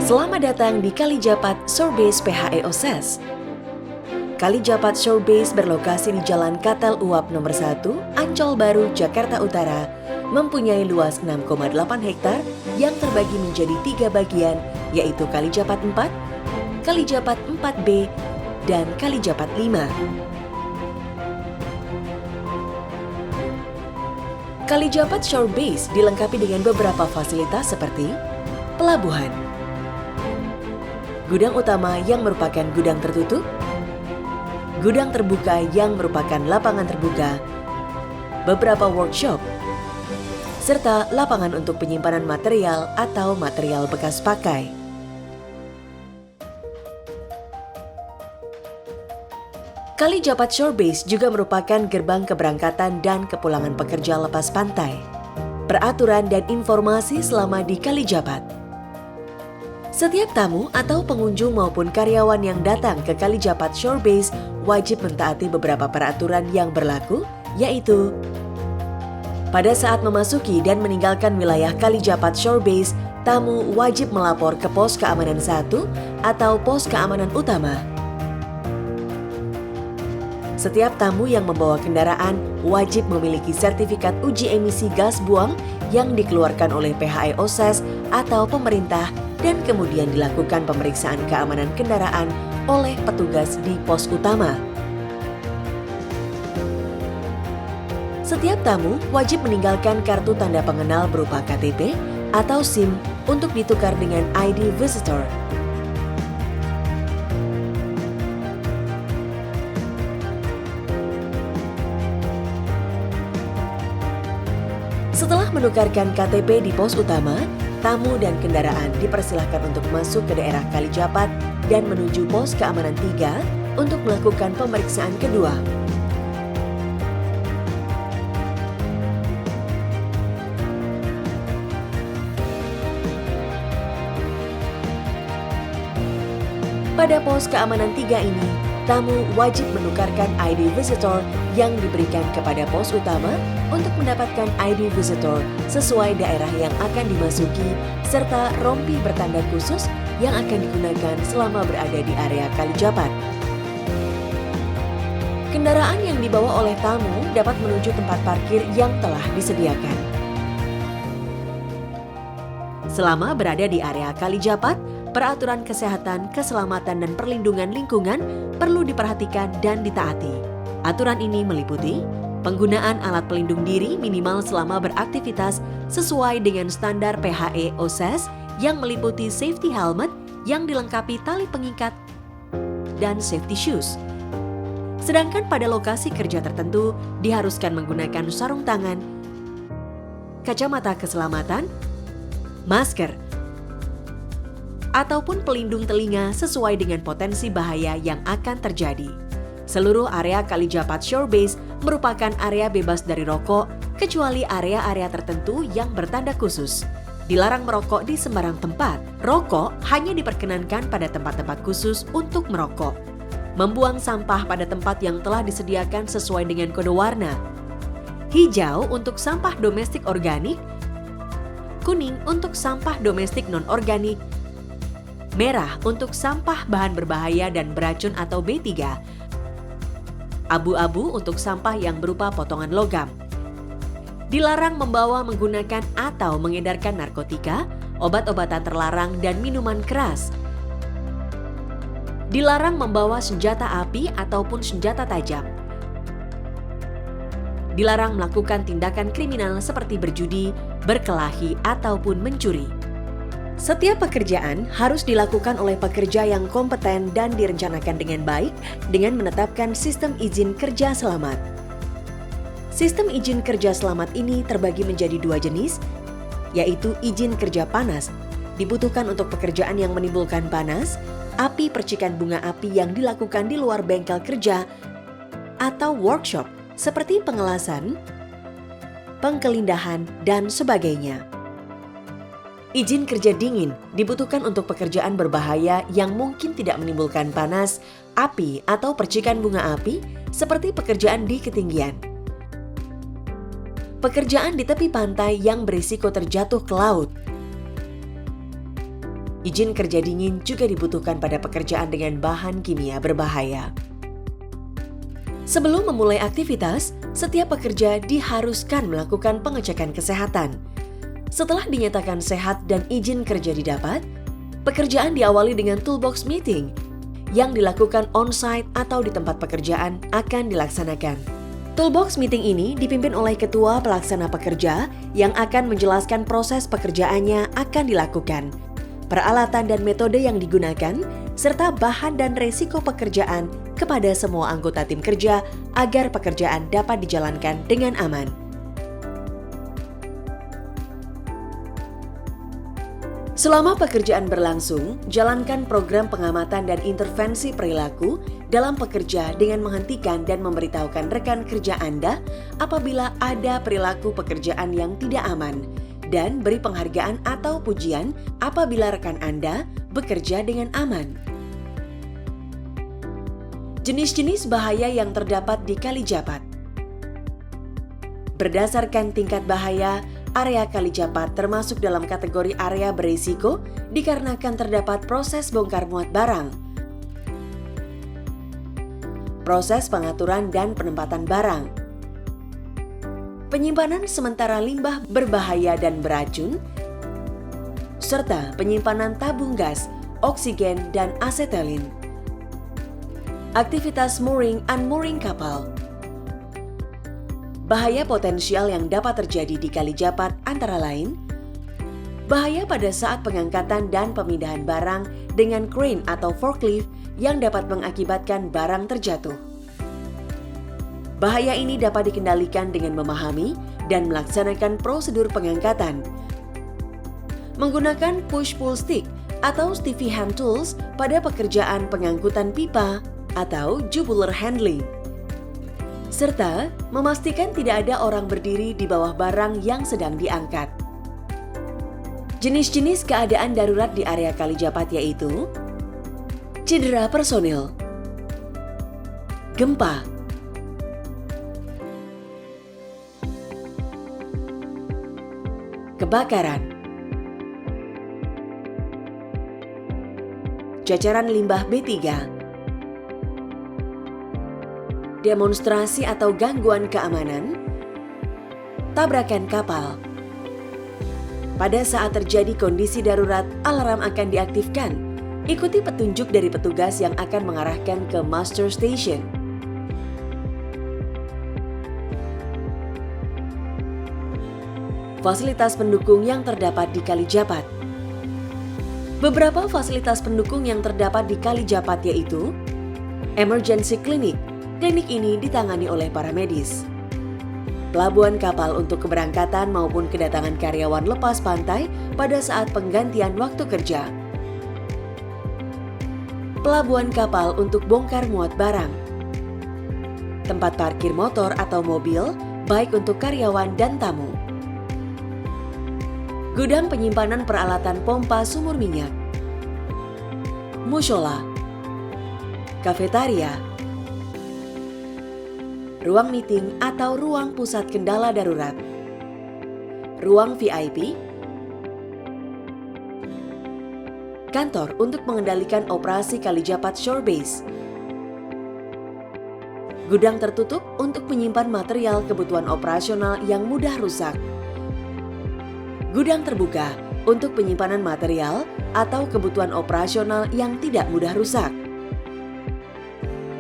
Selamat datang di Kalijapat Shorebase PHE OSES. Kalijapat Shorebase berlokasi di Jalan Katel Uap nomor 1, Ancol Baru, Jakarta Utara, mempunyai luas 6,8 hektar yang terbagi menjadi 3 bagian, yaitu Kalijapat 4, Kalijapat 4B, dan Kalijapat 5. Kalijapat Shorebase dilengkapi dengan beberapa fasilitas seperti pelabuhan, gudang utama yang merupakan gudang tertutup, gudang terbuka yang merupakan lapangan terbuka, beberapa workshop, serta lapangan untuk penyimpanan material atau material bekas pakai. Kalijapat Shorebase juga merupakan gerbang keberangkatan dan kepulangan pekerja lepas pantai, peraturan dan informasi selama di Kalijapat. Setiap tamu atau pengunjung maupun karyawan yang datang ke Kalijapat Shorebase wajib mentaati beberapa peraturan yang berlaku, yaitu pada saat memasuki dan meninggalkan wilayah Kalijapat Shorebase, tamu wajib melapor ke pos keamanan 1 atau pos keamanan utama. Setiap tamu yang membawa kendaraan wajib memiliki sertifikat uji emisi gas buang yang dikeluarkan oleh PHE OSES atau pemerintah, dan kemudian dilakukan pemeriksaan keamanan kendaraan oleh petugas di pos utama. Setiap tamu wajib meninggalkan kartu tanda pengenal berupa KTP atau SIM untuk ditukar dengan ID Visitor. Setelah menukarkan KTP di pos utama, tamu dan kendaraan dipersilahkan untuk masuk ke daerah Kalijapat dan menuju pos keamanan 3 untuk melakukan pemeriksaan kedua. Pada pos keamanan 3 ini, tamu wajib menukarkan ID Visitor yang diberikan kepada pos utama untuk mendapatkan ID Visitor sesuai daerah yang akan dimasuki, serta rompi bertanda khusus yang akan digunakan selama berada di area Kalijapat. Kendaraan yang dibawa oleh tamu dapat menuju tempat parkir yang telah disediakan. Selama berada di area Kalijapat, peraturan kesehatan, keselamatan, dan perlindungan lingkungan perlu diperhatikan dan ditaati. Aturan ini meliputi penggunaan alat pelindung diri minimal selama beraktivitas sesuai dengan standar PHE OSES yang meliputi safety helmet yang dilengkapi tali pengikat dan safety shoes. Sedangkan pada lokasi kerja tertentu diharuskan menggunakan sarung tangan, kacamata keselamatan, masker, ataupun pelindung telinga sesuai dengan potensi bahaya yang akan terjadi. Seluruh area Kalijapat Shorebase merupakan area bebas dari rokok, kecuali area-area tertentu yang bertanda khusus. Dilarang merokok di sembarang tempat. Rokok hanya diperkenankan pada tempat-tempat khusus untuk merokok. Membuang sampah pada tempat yang telah disediakan sesuai dengan kode warna. Hijau untuk sampah domestik organik, kuning untuk sampah domestik non-organik, merah untuk sampah bahan berbahaya dan beracun atau B3, abu-abu untuk sampah yang berupa potongan logam. Dilarang membawa, menggunakan, atau mengedarkan narkotika, obat-obatan terlarang, dan minuman keras. Dilarang membawa senjata api ataupun senjata tajam. Dilarang melakukan tindakan kriminal seperti berjudi, berkelahi, ataupun mencuri. Setiap pekerjaan harus dilakukan oleh pekerja yang kompeten dan direncanakan dengan baik dengan menetapkan sistem izin kerja selamat. Sistem izin kerja selamat ini terbagi menjadi 2 jenis, yaitu izin kerja panas, dibutuhkan untuk pekerjaan yang menimbulkan panas, api percikan bunga api yang dilakukan di luar bengkel kerja, atau workshop seperti pengelasan, pengkelindahan, dan sebagainya. Izin kerja dingin dibutuhkan untuk pekerjaan berbahaya yang mungkin tidak menimbulkan panas, api, atau percikan bunga api seperti pekerjaan di ketinggian. Pekerjaan di tepi pantai yang berisiko terjatuh ke laut. Izin kerja dingin juga dibutuhkan pada pekerjaan dengan bahan kimia berbahaya. Sebelum memulai aktivitas, setiap pekerja diharuskan melakukan pengecekan kesehatan. Setelah dinyatakan sehat dan izin kerja didapat, pekerjaan diawali dengan toolbox meeting yang dilakukan on-site atau di tempat pekerjaan akan dilaksanakan. Toolbox meeting ini dipimpin oleh ketua pelaksana pekerja yang akan menjelaskan proses pekerjaannya akan dilakukan, peralatan dan metode yang digunakan, serta bahan dan resiko pekerjaan kepada semua anggota tim kerja agar pekerjaan dapat dijalankan dengan aman. Selama pekerjaan berlangsung, jalankan program pengamatan dan intervensi perilaku dalam pekerja dengan menghentikan dan memberitahukan rekan kerja Anda apabila ada perilaku pekerjaan yang tidak aman, dan beri penghargaan atau pujian apabila rekan Anda bekerja dengan aman. Jenis-jenis bahaya yang terdapat di Kalijapat. Berdasarkan tingkat bahaya, area Kalijapat termasuk dalam kategori area berisiko dikarenakan terdapat proses bongkar muat barang, proses pengaturan dan penempatan barang, penyimpanan sementara limbah berbahaya dan beracun, serta penyimpanan tabung gas, oksigen, dan asetilin. Aktivitas mooring-unmooring kapal. Bahaya potensial yang dapat terjadi di Kalijapat antara lain, bahaya pada saat pengangkatan dan pemindahan barang dengan crane atau forklift yang dapat mengakibatkan barang terjatuh. Bahaya ini dapat dikendalikan dengan memahami dan melaksanakan prosedur pengangkatan, menggunakan push-pull stick atau stiffy hand tools pada pekerjaan pengangkutan pipa atau tubular handling, serta memastikan tidak ada orang berdiri di bawah barang yang sedang diangkat. Jenis-jenis keadaan darurat di area Kalijapat yaitu cedera personil, gempa, kebakaran, jajaran limbah B3, demonstrasi atau gangguan keamanan, tabrakan kapal. Pada saat terjadi kondisi darurat, alarm akan diaktifkan. Ikuti petunjuk dari petugas yang akan mengarahkan ke master station. Fasilitas pendukung yang terdapat di Kalijapat. Beberapa fasilitas pendukung yang terdapat di Kalijapat yaitu emergency clinic. Klinik ini ditangani oleh para medis. Pelabuhan kapal untuk keberangkatan maupun kedatangan karyawan lepas pantai pada saat penggantian waktu kerja. Pelabuhan kapal untuk bongkar muat barang. Tempat parkir motor atau mobil, baik untuk karyawan dan tamu. Gudang penyimpanan peralatan pompa sumur minyak. Mushola. Kafetaria. Ruang meeting atau ruang pusat kendala darurat, ruang VIP, kantor untuk mengendalikan operasi Kalijapat Shore Base, gudang tertutup untuk menyimpan material kebutuhan operasional yang mudah rusak, gudang terbuka untuk penyimpanan material atau kebutuhan operasional yang tidak mudah rusak.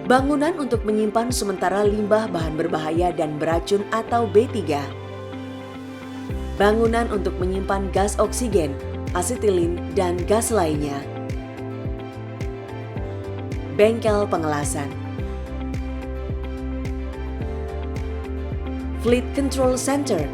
Bangunan untuk menyimpan sementara limbah bahan berbahaya dan beracun atau B3. Bangunan untuk menyimpan gas oksigen, asetilin, dan gas lainnya. Bengkel pengelasan. Fleet Control Center.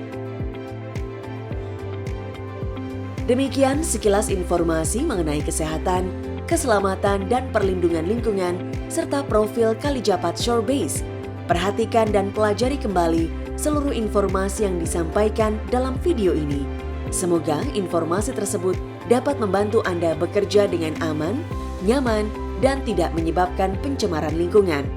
Demikian sekilas informasi mengenai kesehatan, keselamatan, dan perlindungan lingkungan, serta profil Kalijapat Shore Base. Perhatikan dan pelajari kembali seluruh informasi yang disampaikan dalam video ini. Semoga informasi tersebut dapat membantu Anda bekerja dengan aman, nyaman, dan tidak menyebabkan pencemaran lingkungan.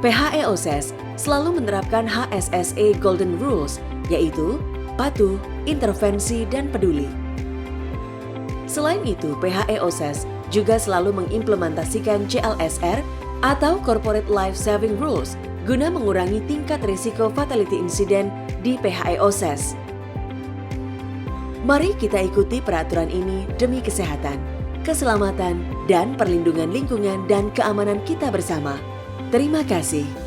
PHEOSES selalu menerapkan HSSE Golden Rules, yaitu patuh, intervensi, dan peduli. Selain itu, PHEOSES juga selalu mengimplementasikan CLSR atau Corporate Life Saving Rules guna mengurangi tingkat risiko fatality incident di PHEOSES. Mari kita ikuti peraturan ini demi kesehatan, keselamatan, dan perlindungan lingkungan dan keamanan kita bersama. Terima kasih.